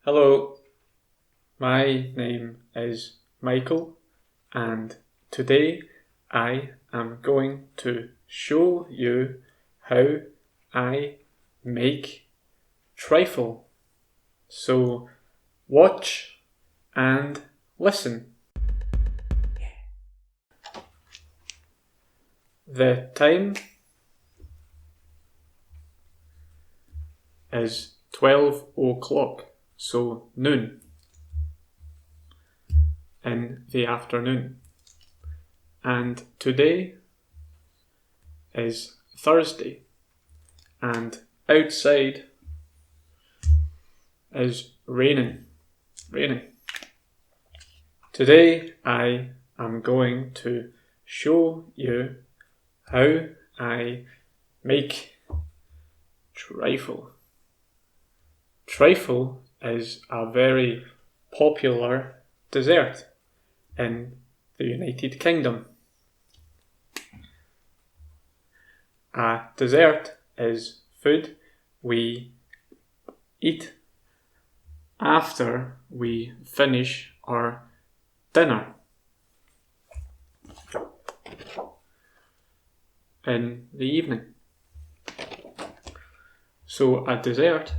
Hello, my name is Michael, and today I am going to show you how I make trifle. So watch and listen. The time is 12 o'clock, so noon, in the afternoon. And today is Thursday, and outside is raining. Today I am going to show you how I make trifle. Trifle is a very popular dessert in the United Kingdom. A dessert is food we eat after we finish our dinner in the evening. So a dessert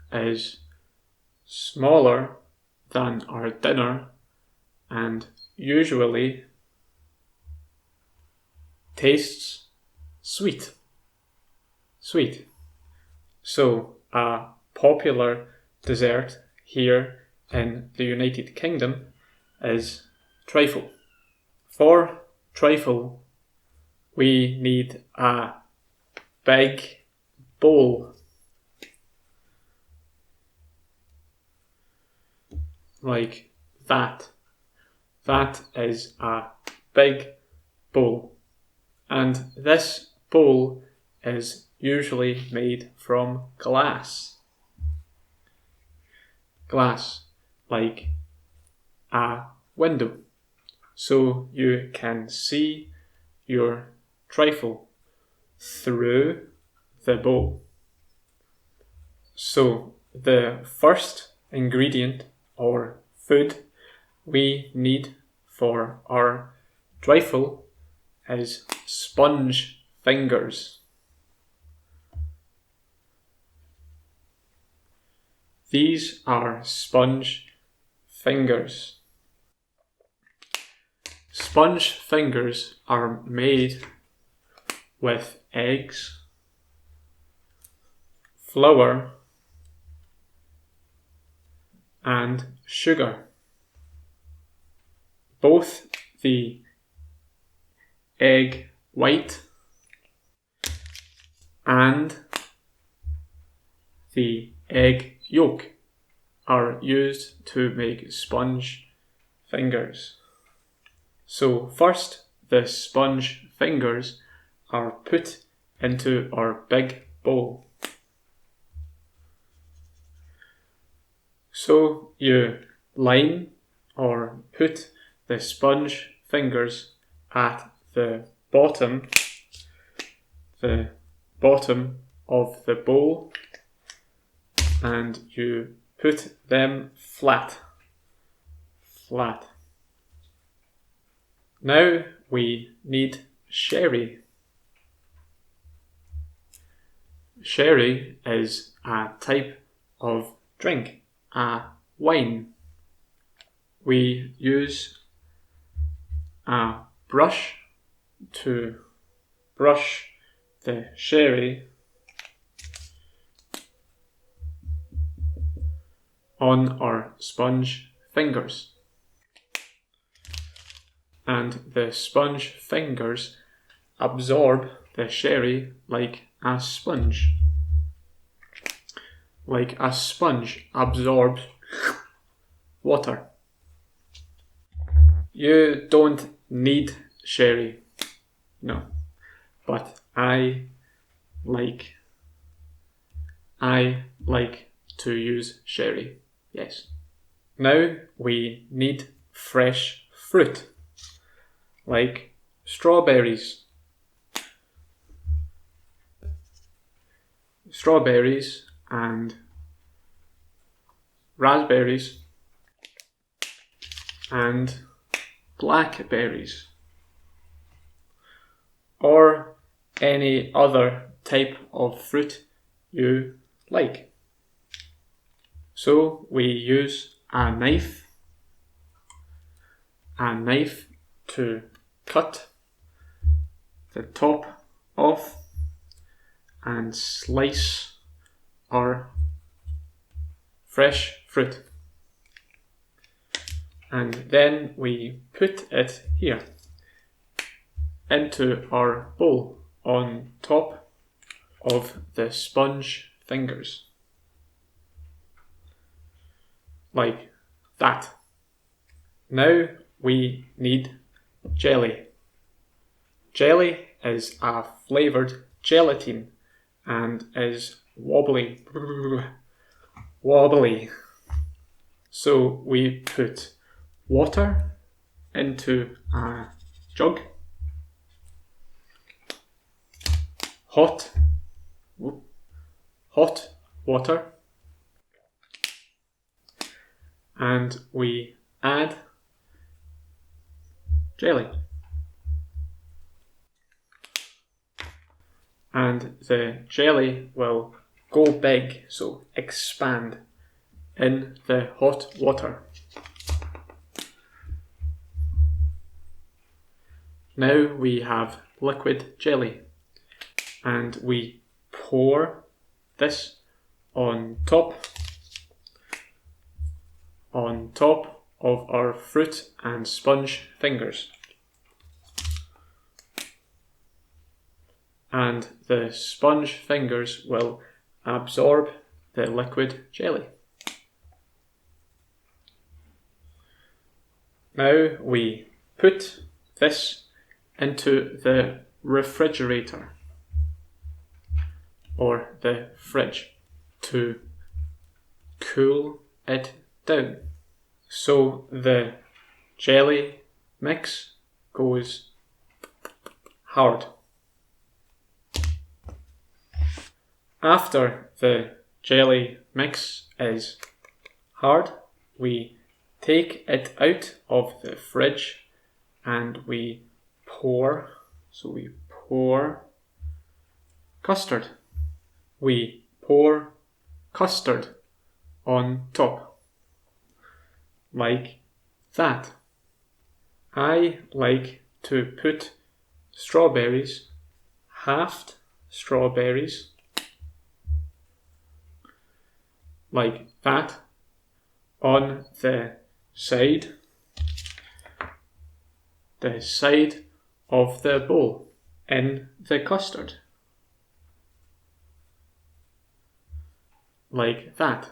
is smaller than our dinner and usually tastes sweet. So a popular dessert here in the United Kingdom is trifle. For trifle, we need a big bowl, like that. That is a big bowl. And this bowl is usually made from glass. Glass, like a window. So you can see your trifle through the bowl. So the first ingredient or food we need for our trifle is sponge fingers. These are sponge fingers. Sponge fingers are made with eggs, flour, and sugar. Both the egg white and the egg yolk are used to make sponge fingers. So first, the sponge fingers are put into our big bowl. So you line or put the sponge fingers at the bottom of the bowl, and you put them flat. Now we need sherry. Sherry is a type of drink, a wine. We use a brush to brush the sherry on our sponge fingers. And the sponge fingers absorb the sherry like a sponge. Like a sponge absorbs water. You don't need sherry, no, but I like to use sherry, yes. Now we need fresh fruit, like strawberries. strawberries and raspberries and blackberries, or any other type of fruit you like. So we use a knife to cut the top off and slice our fresh fruit. And then we put it here into our bowl on top of the sponge fingers, like that. Now we need jelly. Jelly is a flavoured gelatin and is wobbly. So we put water into a jug, hot water, and we add jelly. And the jelly will go big, so expand in the hot water. Now we have liquid jelly, and we pour this on top of our fruit and sponge fingers. And the sponge fingers will absorb the liquid jelly. Now we put this into the refrigerator or the fridge to cool it down. So the jelly mix goes hard. After the jelly mix is hard, we take it out of the fridge and we pour custard. We pour custard on top, like that. I like to put strawberries, halved strawberries, like that, on the side of the bowl in the custard, like that.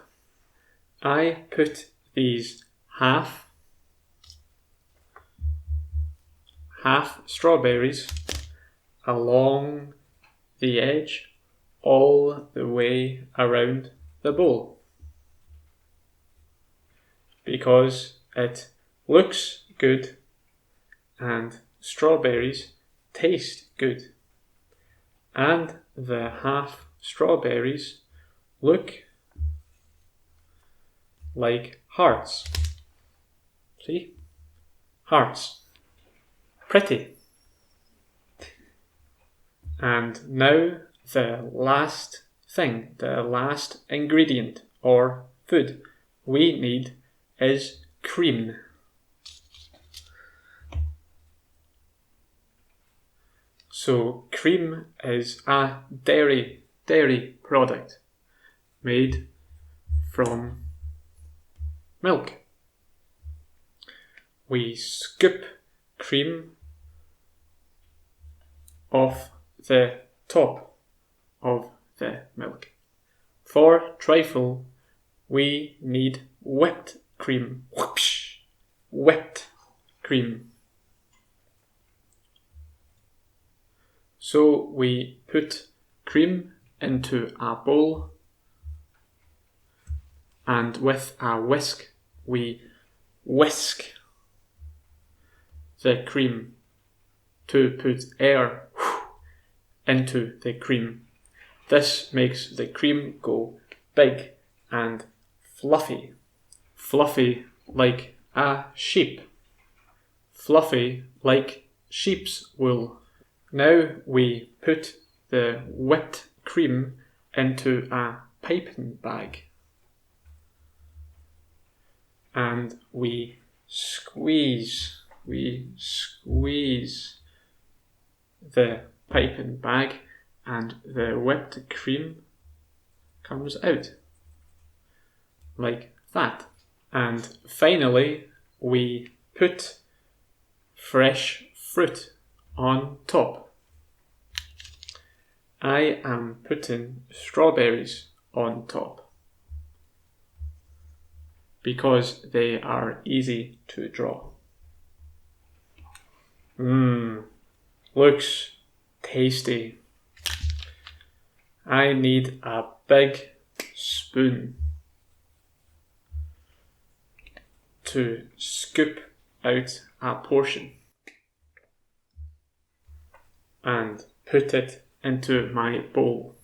I put these half strawberries along the edge all the way around the bowl, because it looks good and strawberries taste good, and the half strawberries look like hearts. See? Hearts. Pretty. And now the last thing, the last ingredient or food we need is cream. So cream is a dairy product made from milk. We scoop cream off the top of the milk. For trifle, we need whipped cream. Whoopsh! Whipped cream. So we put cream into a bowl, and with a whisk we whisk the cream to put air into the cream. This makes the cream go big and fluffy. Fluffy like a sheep. Fluffy like sheep's wool. Now we put the whipped cream into a piping bag. And we squeeze the piping bag, and the whipped cream comes out like that. And finally we put fresh fruit on top. I am putting strawberries on top because they are easy to draw. Looks tasty. I need a big spoon to scoop out a portion and put it into my bowl.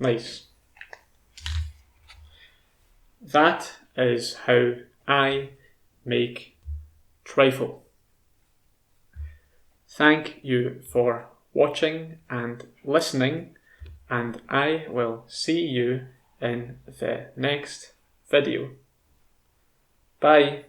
Nice. That is how I make trifle. Thank you for watching and listening, and I will see you in the next video. Bye.